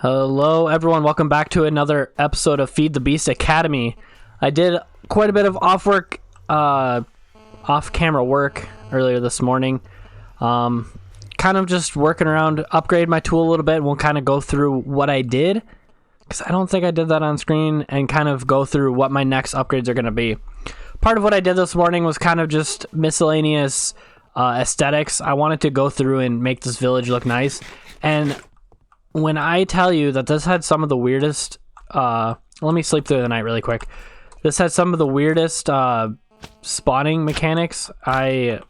Hello everyone, welcome back to another episode of Feed the Beast Academy. I did quite a bit of off-camera work earlier this morning. Kind of just working around, upgrade my tool a little bit, and we'll kind of go through what I did, because I don't think I did that on screen, and kind of go through what my next upgrades are going to be. Part of what I did this morning was kind of just miscellaneous aesthetics. I wanted to go through and make this village look nice, and when I tell you that this had some of the weirdest, let me sleep through the night really quick. This had some of the weirdest spawning mechanics. I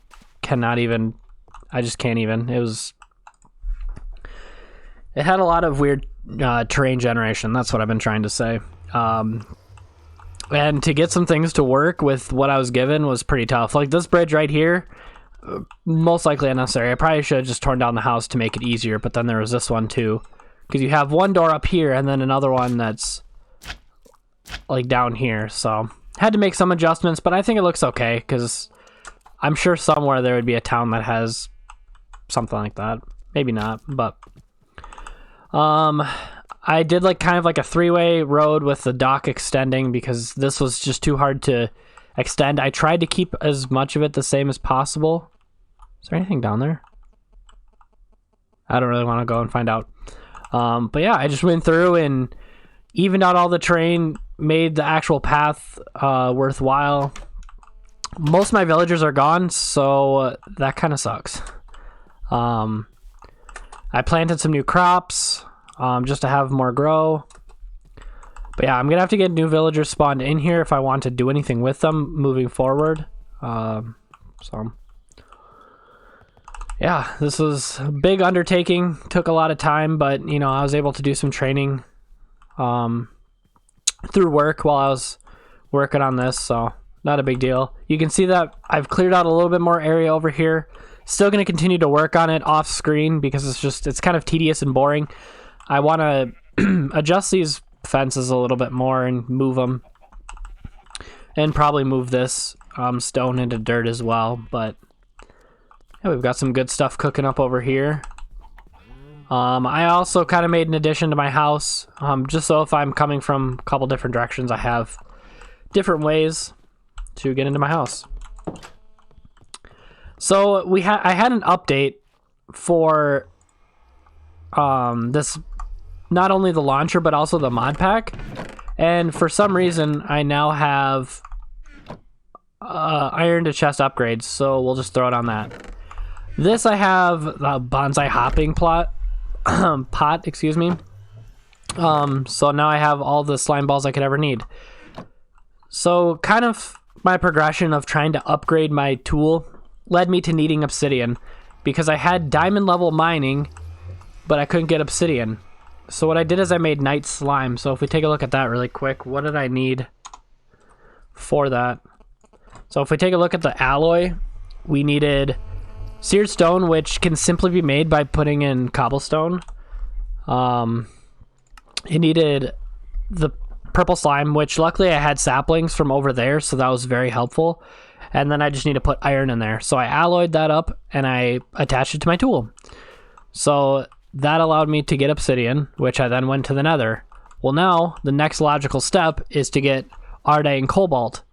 just can't even. It had a lot of weird terrain generation. That's what I've been trying to say. And to get some things to work with what I was given was pretty tough. Like this bridge right here, most likely unnecessary. I probably should have just torn down the house to make it easier, but then there was this one too. Because you have one door up here and then another one that's like down here. So had to make some adjustments, but I think it looks okay because I'm sure somewhere there would be a town that has something like that. Maybe not, but I did like kind of like a three-way road with the dock extending because this was just too hard to extend. I tried to keep as much of it the same as possible. Is there anything down there? I don't really want to go and find out. But yeah, I just went through and evened out all the terrain, made the actual path worthwhile. Most of my villagers are gone, so that kind of sucks. I planted some new crops just to have more grow. But yeah, I'm going to have to get new villagers spawned in here if I want to do anything with them moving forward. Yeah, this was a big undertaking. Took a lot of time, but you know, I was able to do some training through work while I was working on this, so not a big deal. You can see that I've cleared out a little bit more area over here. Still going to continue to work on it off screen because it's kind of tedious and boring. I want to adjust these fences a little bit more and move them, and probably move this stone into dirt as well. But yeah, we've got some good stuff cooking up over here. I also kind of made an addition to my house, just so if I'm coming from a couple different directions, I have different ways to get into my house. So I had an update for this, not only the launcher but also the mod pack, and for some reason I now have iron to chest upgrades, so we'll just throw it on that. This I have a bonsai hopping pot, excuse me. So now I have all the slime balls I could ever need. So kind of my progression of trying to upgrade my tool led me to needing obsidian because I had diamond level mining, but I couldn't get obsidian. So what I did is I made night slime. So if we take a look at that really quick, what did I need for that? So if we take a look at the alloy, we needed seared stone, which can simply be made by putting in cobblestone. It needed the purple slime, which luckily I had saplings from over there, so that was very helpful. And then I just need to put iron in there. So I alloyed that up and I attached it to my tool. So that allowed me to get obsidian, which I then went to the nether. Well, now the next logical step is to get ardite and cobalt.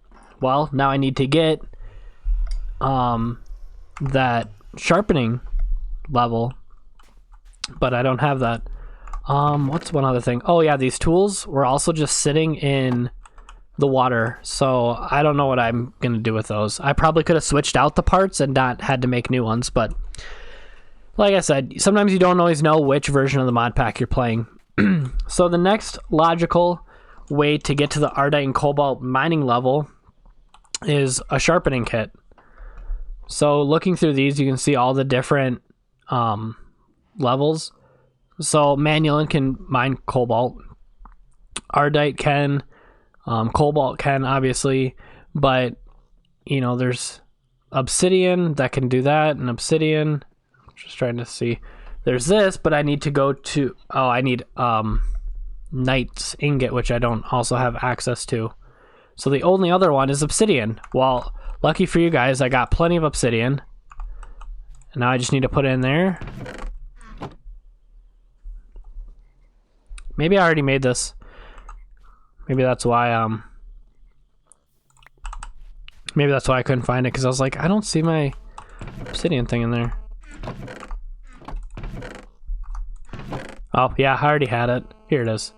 Well, now I need to get that sharpening level, but I don't have that. What's one other thing? Oh yeah, these tools were also just sitting in the water, so I don't know what I'm gonna do with those. I probably could have switched out the parts and not had to make new ones, but like I said, sometimes you don't always know which version of the mod pack you're playing. So the next logical way to get to the ardite and cobalt mining level is a sharpening kit. So looking through these, you can see all the different levels. So manual can mine cobalt, ardite can, cobalt can obviously, but you know, there's obsidian that can do that, and obsidian, just trying to see, there's this, but I need to go to, I need knight's ingot, which I don't also have access to. So the only other one is obsidian. Well, lucky for you guys, I got plenty of obsidian. And now I just need to put it in there. Maybe I already made this. Maybe that's why maybe that's why I couldn't find it, because I was like, I don't see my obsidian thing in there. Oh, yeah, I already had it. Here it is.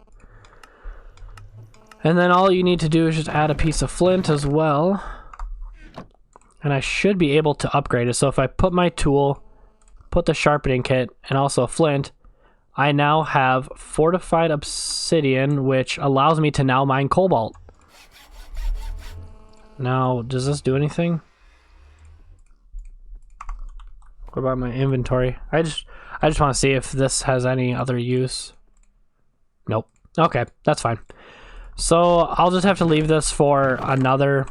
And then all you need to do is just add a piece of flint as well. And I should be able to upgrade it. So if I put my tool, put the sharpening kit, and also a flint, I now have fortified obsidian, which allows me to now mine cobalt. Now, does this do anything? What about my inventory? I just want to see if this has any other use. Nope. Okay, that's fine. So I'll just have to leave this for another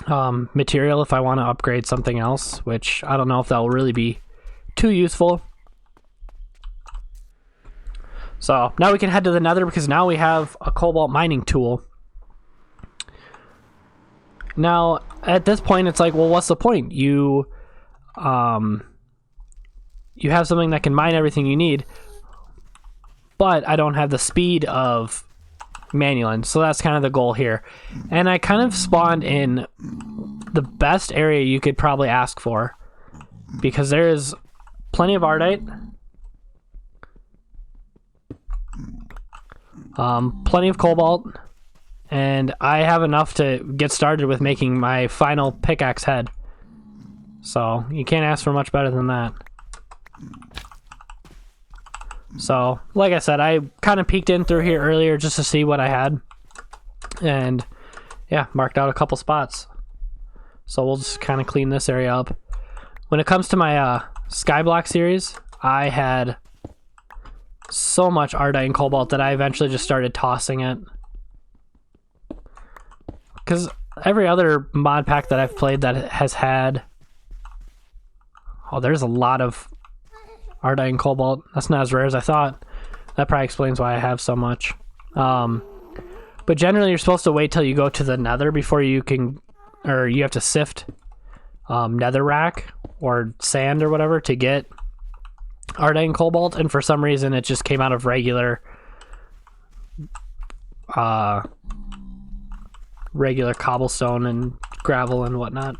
material if I want to upgrade something else, which I don't know if that will really be too useful. So now we can head to the Nether, because now we have a cobalt mining tool. Now at this point it's like, well, what's the point? You have something that can mine everything you need, but I don't have the speed of Manuland, so that's kind of the goal here. And I kind of spawned in the best area you could probably ask for, because there is plenty of ardite, plenty of cobalt, and I have enough to get started with making my final pickaxe head. So you can't ask for much better than that. So, like I said, I kind of peeked in through here earlier just to see what I had. And, yeah, marked out a couple spots. So we'll just kind of clean this area up. When it comes to my Skyblock series, I had so much ardite and cobalt that I eventually just started tossing it. Because every other mod pack that I've played that has had... Oh, there's a lot of ardite and cobalt. That's not as rare as I thought. That probably explains why I have so much. But generally you're supposed to wait till you go to the Nether before you can, or you have to sift netherrack or sand or whatever to get ardite and cobalt, and for some reason it just came out of regular cobblestone and gravel and whatnot.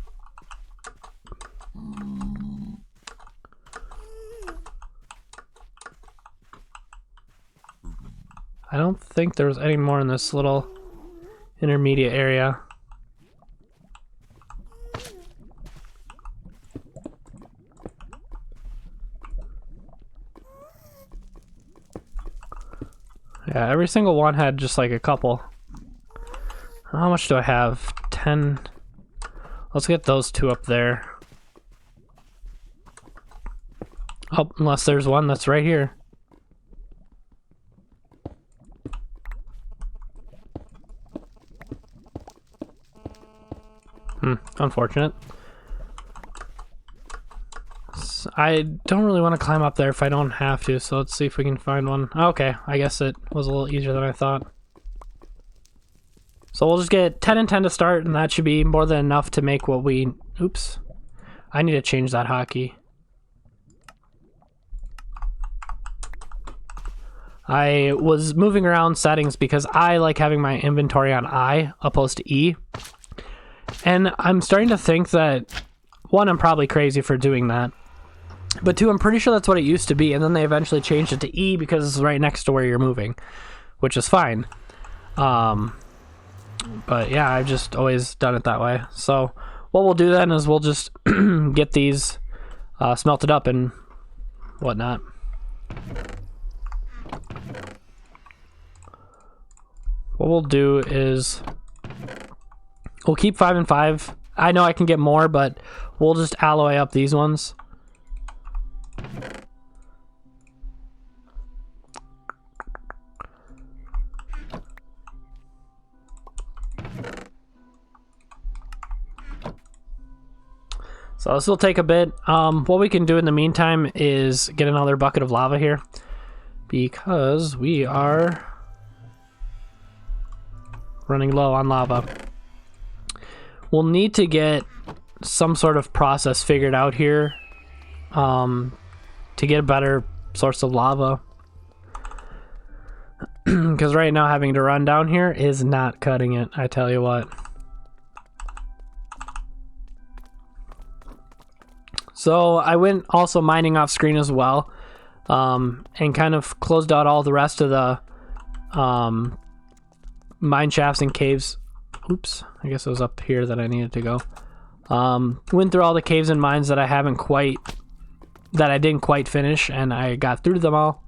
I don't think there was any more in this little intermediate area. Yeah, every single one had just like a couple. How much do I have? 10. Let's get those two up there. Oh, unless there's one that's right here. Unfortunate. I don't really want to climb up there if I don't have to, so let's see if we can find one. Okay, I guess it was a little easier than I thought. So we'll just get 10 and 10 to start, and that should be more than enough to make what we... Oops. I need to change that hotkey. I was moving around settings because I like having my inventory on I opposed to E. And I'm starting to think that, one, I'm probably crazy for doing that. But two, I'm pretty sure that's what it used to be, and then they eventually changed it to E because it's right next to where you're moving, which is fine. But yeah, I've just always done it that way. So what we'll do then is we'll just get these smelted up and whatnot. What we'll do is we'll keep 5 and 5. I know I can get more, but we'll just alloy up these ones. So this will take a bit. What we can do in the meantime is get another bucket of lava here, because we are running low on lava. We'll need to get some sort of process figured out here to get a better source of lava. Because right now having to run down here is not cutting it, I tell you what. So I went also mining off screen as well, and kind of closed out all the rest of the mine shafts and caves. Oops, I guess it was up here that I needed to go. Went through all the caves and mines that I didn't quite finish, and I got through them all.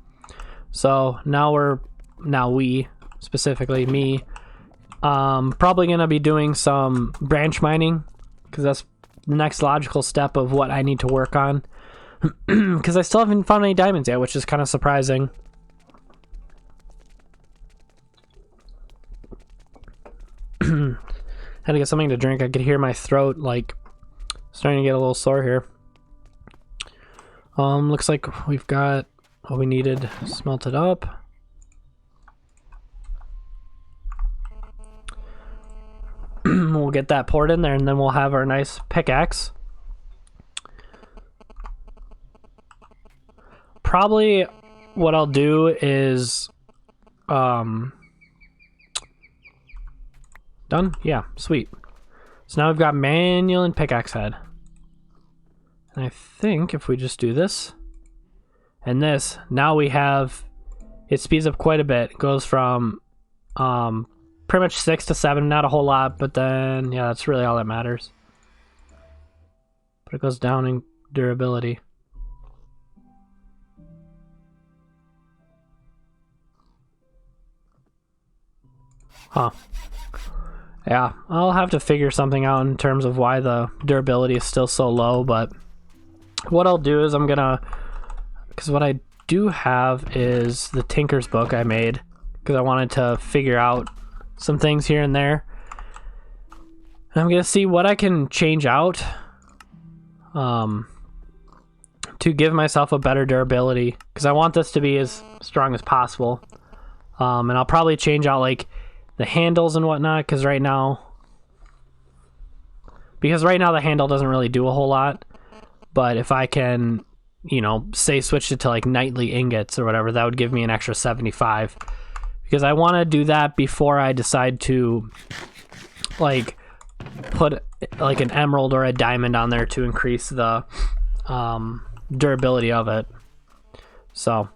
So now we, specifically me, probably gonna be doing some branch mining, because that's the next logical step of what I need to work on. Because I still haven't found any diamonds yet, which is kind of surprising. Had to get something to drink. I could hear my throat like starting to get a little sore here. Looks like we've got what we needed smelted up. We'll get that poured in there, and then we'll have our nice pickaxe. Probably what I'll do is done? Yeah, sweet. So now we've got manual and pickaxe head. And I think if we just do this and this, now we have, it speeds up quite a bit. It goes from pretty much 6 to 7, not a whole lot, but then, yeah, that's really all that matters. But it goes down in durability. Huh. Yeah, I'll have to figure something out in terms of why the durability is still so low, but what I'll do is I'm gonna, because what I do have is the Tinker's book I made, because I wanted to figure out some things here and there. And I'm gonna see what I can change out to give myself a better durability, because I want this to be as strong as possible. And I'll probably change out like the handles and whatnot, because right now the handle doesn't really do a whole lot. But if I can, you know, say switch it to like nightly ingots or whatever, that would give me an extra 75, because I want to do that before I decide to like put like an emerald or a diamond on there to increase the durability of it. So,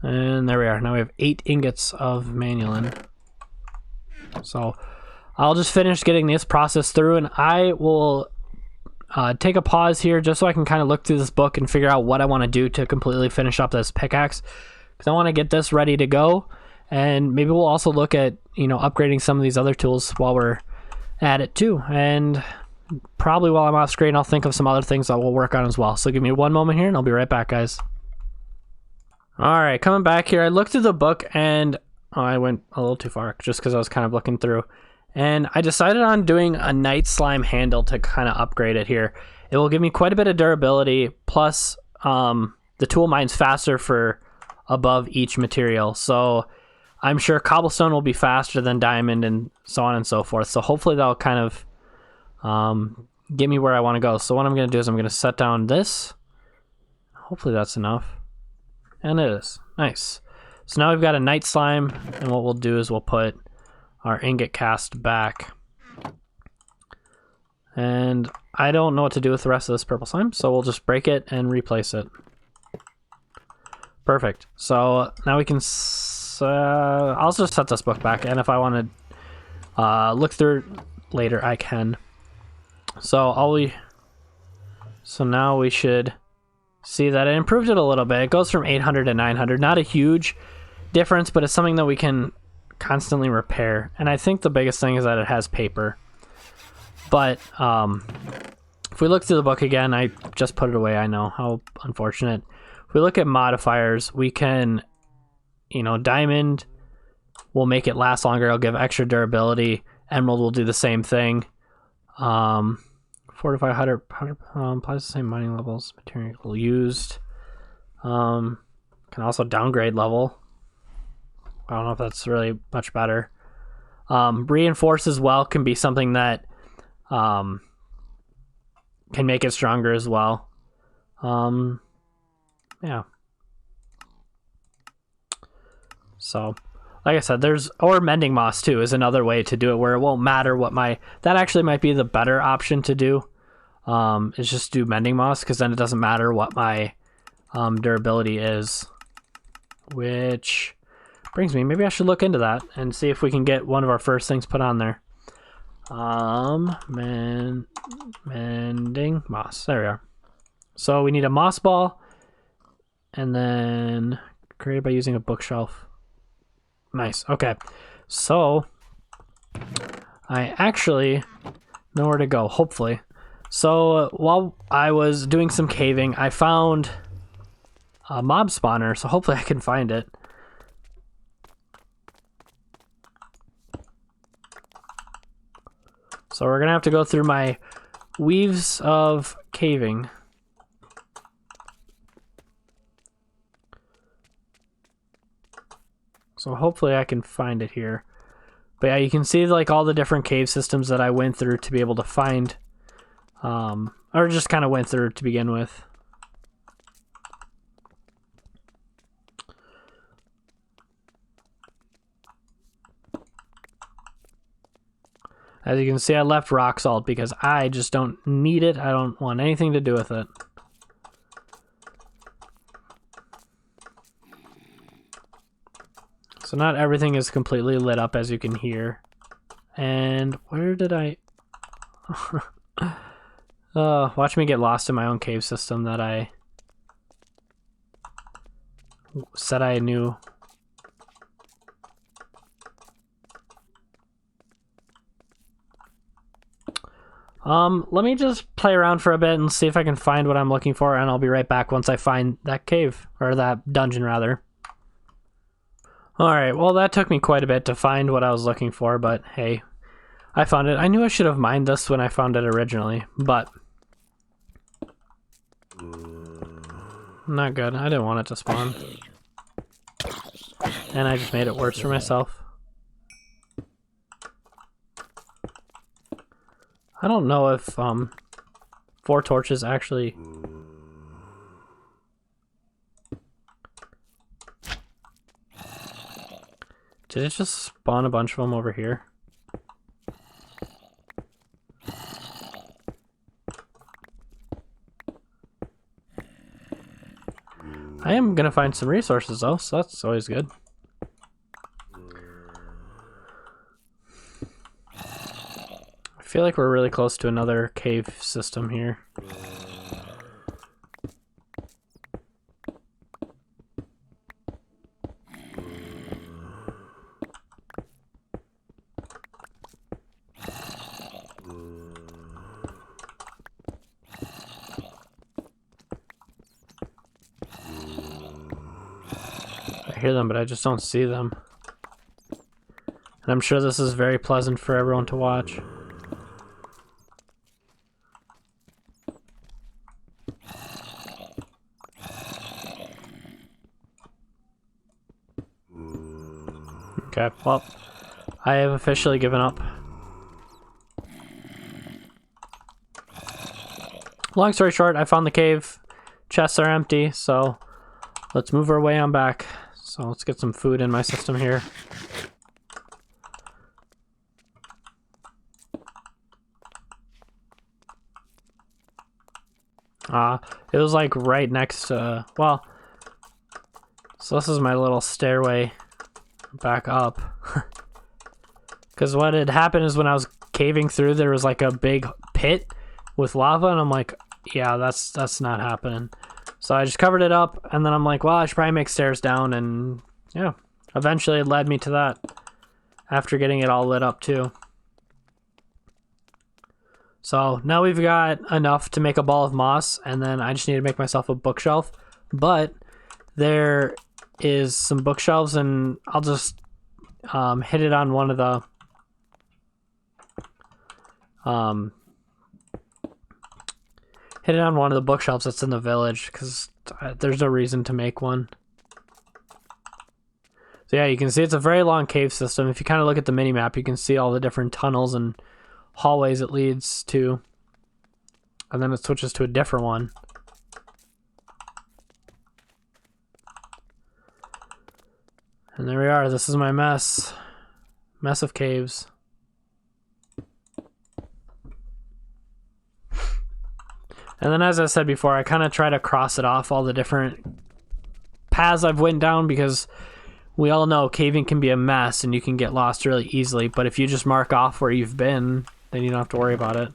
and there we are. Now we have 8 ingots of manulin. So I'll just finish getting this process through, and I will take a pause here just so I can kind of look through this book and figure out what I want to do to completely finish up this pickaxe, because I want to get this ready to go. And maybe we'll also look at, you know, upgrading some of these other tools while we're at it too. And probably while I'm off screen, I'll think of some other things that we'll work on as well. So give me one moment here and I'll be right back, guys. All right, coming back here. I looked through the book and I went a little too far just because I was kind of looking through. And I decided on doing a night slime handle to kind of upgrade it here. It will give me quite a bit of durability, plus the tool mine's faster for above each material. So I'm sure cobblestone will be faster than diamond and so on and so forth. So hopefully that'll kind of get me where I want to go. So what I'm going to do is I'm going to set down this. Hopefully that's enough. And it is. Nice. So now we've got a night slime, and what we'll do is we'll put our ingot cast back. And I don't know what to do with the rest of this purple slime, so we'll just break it and replace it. Perfect. So now we can... I'll just set this book back, and if I want to look through it later, I can. So now we should see that it improved it a little bit. It goes from 800 to 900. Not a huge difference, but it's something that we can constantly repair. And I think the biggest thing is that it has paper. But if we look through the book again, I just put it away. I know, how unfortunate. If we look at modifiers, we can, you know, diamond will make it last longer. It'll give extra durability. Emerald will do the same thing. Fortify 100 applies the same mining levels. Material used. Can also downgrade level. I don't know if that's really much better. Reinforce as well can be something that can make it stronger as well. Yeah. So, like I said, or mending moss too is another way to do it where it won't matter what that actually might be the better option to do. Is just do mending moss, because then it doesn't matter what my durability is. Which brings me, maybe I should look into that and see if we can get one of our first things put on there. Mending moss. There we are. So we need a moss ball, and then created by using a bookshelf. Nice. Okay. So I actually know where to go, hopefully. So while I was doing some caving, I found a mob spawner, so hopefully I can find it. So we're gonna have to go through my weaves of caving. So hopefully I can find it here. But yeah, you can see like all the different cave systems that I went through to be able to find, or just kind of went through to begin with. As you can see, I left rock salt because I just don't need it. I don't want anything to do with it. So not everything is completely lit up, as you can hear. And where did I... watch me get lost in my own cave system that I said I knew. Let me just play around for a bit and see if I can find what I'm looking for, and I'll be right back once I find that cave, or that dungeon rather. Alright, well that took me quite a bit to find what I was looking for, but hey, I found it. I knew I should have mined this when I found it originally, but not good. I didn't want it to spawn. And I just made it worse for myself. I don't know if 4 torches actually... Did it just spawn a bunch of them over here? I am gonna find some resources though, so that's always good. I feel like we're really close to another cave system here. I hear them, but I just don't see them. And I'm sure this is very pleasant for everyone to watch. Okay, well, I have officially given up. Long story short, I found the cave. Chests are empty, so let's move our way on back. So let's get some food in my system here. It was like right next to, well, so this is my little stairway back up. Because what had happened is when I was caving through, there was like a big pit with lava, and I'm like, yeah, that's not happening. So I just covered it up, and then I'm like, well, I should probably make stairs down, and yeah, eventually it led me to that after getting it all lit up too. So now we've got enough to make a ball of moss, and then I just need to make myself a bookshelf. But there is some bookshelves, and I'll just hit it on one of the bookshelves that's in the village, because there's no reason to make one. So yeah, you can see it's a very long cave system. If you kind of look at the mini map, you can see all the different tunnels and hallways it leads to, and then it switches to a different one. And there we are. This is my mess. Mess of caves. And then, as I said before, I kind of try to cross it off all the different paths I've went down, because we all know caving can be a mess and you can get lost really easily. But if you just mark off where you've been, then you don't have to worry about it.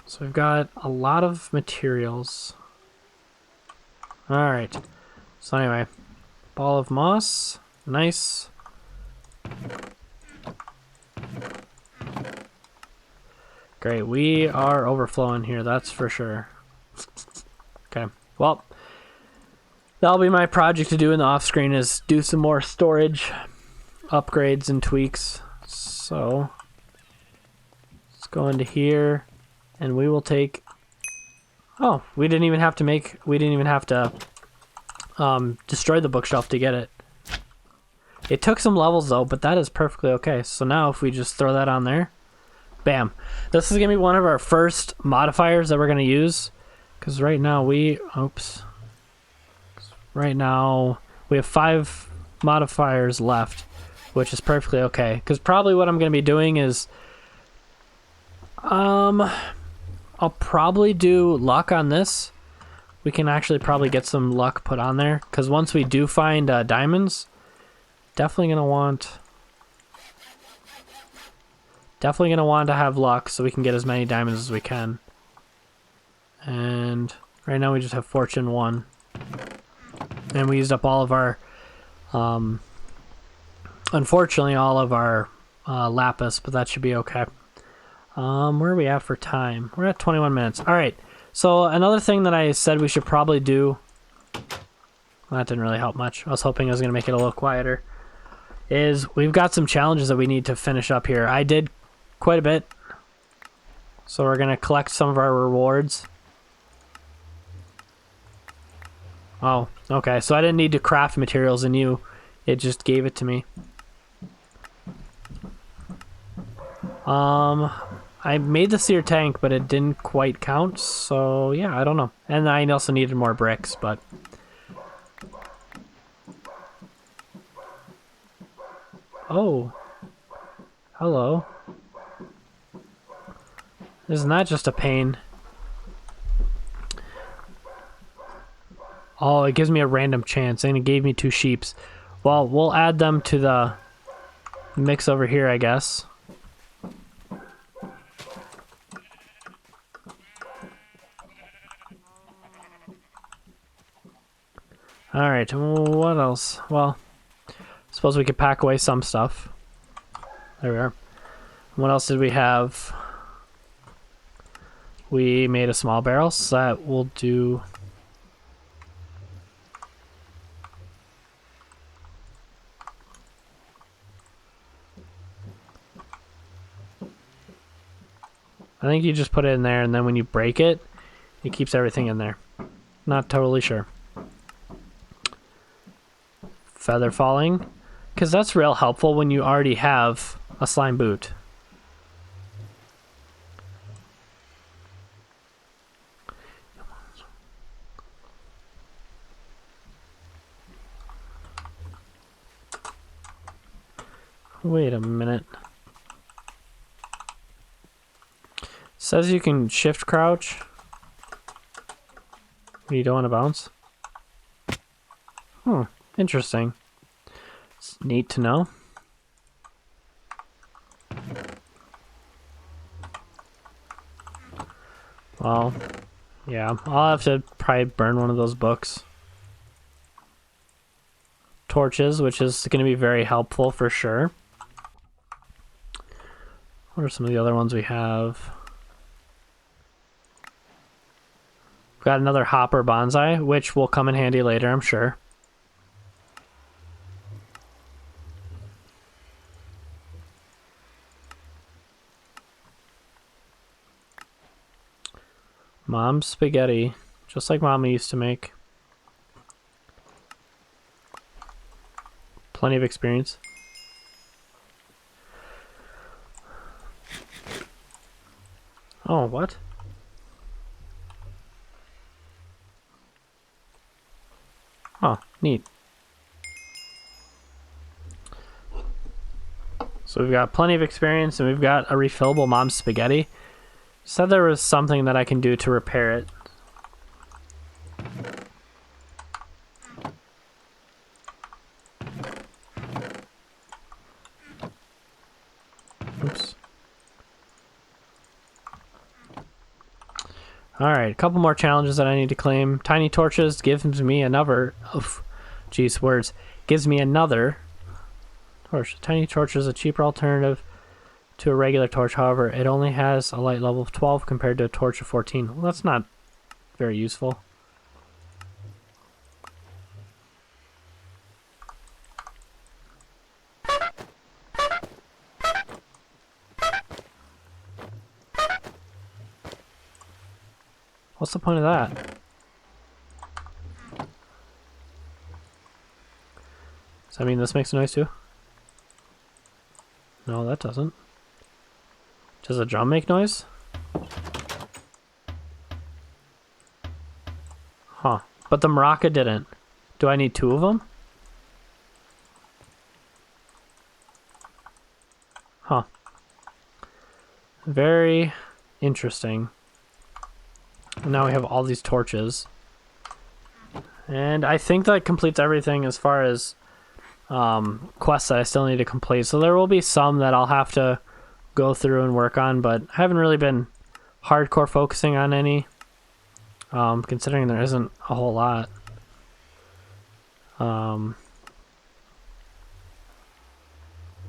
So we've got a lot of materials. Alright. So anyway, ball of moss. Nice. Great, we are overflowing here, that's for sure. Okay, well, that'll be my project to do in the off screen, is do some more storage upgrades and tweaks. So let's go into here and we will take, oh, we didn't even have to destroy the bookshelf to get it. It took some levels though, but that is perfectly okay. So now if we just throw that on there, bam. This is going to be one of our first modifiers that we're going to use, because right now we have 5 modifiers left, which is perfectly okay. Because probably what I'm going to be doing is I'll probably do luck on this. We can actually probably get some luck put on there, because once we do find diamonds, definitely going to want to have luck so we can get as many diamonds as we can. And right now we just have fortune 1. And we used up all of our, unfortunately, all of our lapis, but that should be okay. Where are we at for time? We're at 21 minutes. All right. So another thing that I said we should probably do, well, that didn't really help much. I was hoping I was going to make it a little quieter, is we've got some challenges that we need to finish up here. I did quite a bit, so we're going to collect some of our rewards. Oh, okay, so I didn't need to craft materials in you, it just gave it to me. I made the sear tank, but it didn't quite count, so yeah, I don't know. And I also needed more bricks, but oh, hello. Isn't that just a pain? Oh, it gives me a random chance, and it gave me 2 sheeps. Well, we'll add them to the mix over here, I guess. Alright, what else? Well, I suppose we could pack away some stuff. There we are. What else did we have? We made a small barrel, so that will do. I think you just put it in there, and then when you break it, it keeps everything in there. Not totally sure. Feather falling, because that's real helpful when you already have a slime boot. Wait a minute. Says you can shift crouch when you don't want to bounce. Hmm, interesting. It's neat to know. Well, yeah, I'll have to probably burn one of those books. Torches, which is going to be very helpful for sure. What are some of the other ones we have? We've got another hopper bonsai, which will come in handy later, I'm sure. Mom's spaghetti, just like Mama used to make. Plenty of experience. Oh, what? Huh, neat. So we've got plenty of experience, and we've got a refillable mom's spaghetti. Said there was something that I can do to repair it. Oops. Alright, a couple more challenges that I need to claim. Tiny torches gives me another... Geez, words. Gives me another torch. Tiny torch is a cheaper alternative to a regular torch. However, it only has a light level of 12 compared to a torch of 14. Well, that's not very useful. What's the point of that? Does that mean this makes a noise too? No, that doesn't. Does a drum make noise? Huh. But the maraca didn't. Do I need 2 of them? Huh. Very interesting. Now we have all these torches. And I think that completes everything as far as quests that I still need to complete. So there will be some that I'll have to go through and work on, but I haven't really been hardcore focusing on any, considering there isn't a whole lot.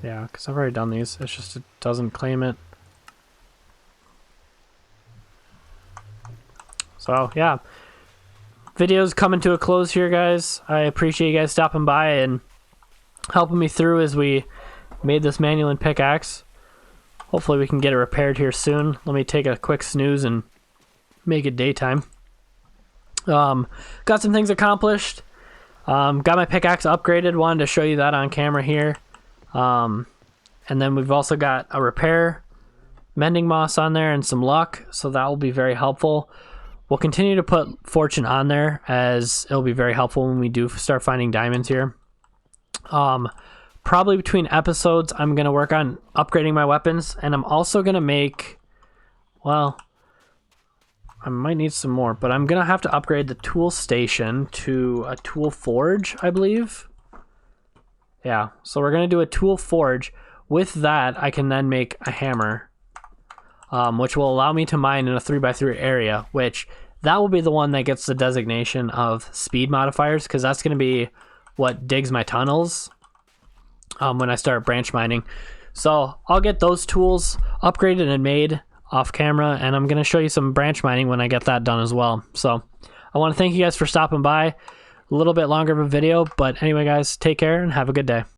Yeah, because I've already done these. It's just it doesn't claim it. So, yeah. Video's coming to a close here, guys. I appreciate you guys stopping by and helping me through as we made this manual pickaxe. Hopefully we can get it repaired here soon. Let me take a quick snooze and make it daytime. Got some things accomplished. Got my pickaxe upgraded. Wanted to show you that on camera here. And then we've also got a repair, mending moss on there, and some luck. So that will be very helpful. We'll continue to put fortune on there as it'll be very helpful when we do start finding diamonds here. Probably between episodes, I'm going to work on upgrading my weapons, and I'm also going to make, well, I might need some more, but I'm going to have to upgrade the tool station to a tool forge, I believe. Yeah, so we're going to do a tool forge. With that, I can then make a hammer, which will allow me to mine in a 3x3 area, which that will be the one that gets the designation of speed modifiers, because that's going to be what digs my tunnels when I start branch mining. So I'll get those tools upgraded and made off camera, and I'm going to show you some branch mining when I get that done as well. So I want to thank you guys for stopping by. A little bit longer of a video, but anyway, guys, take care and have a good day.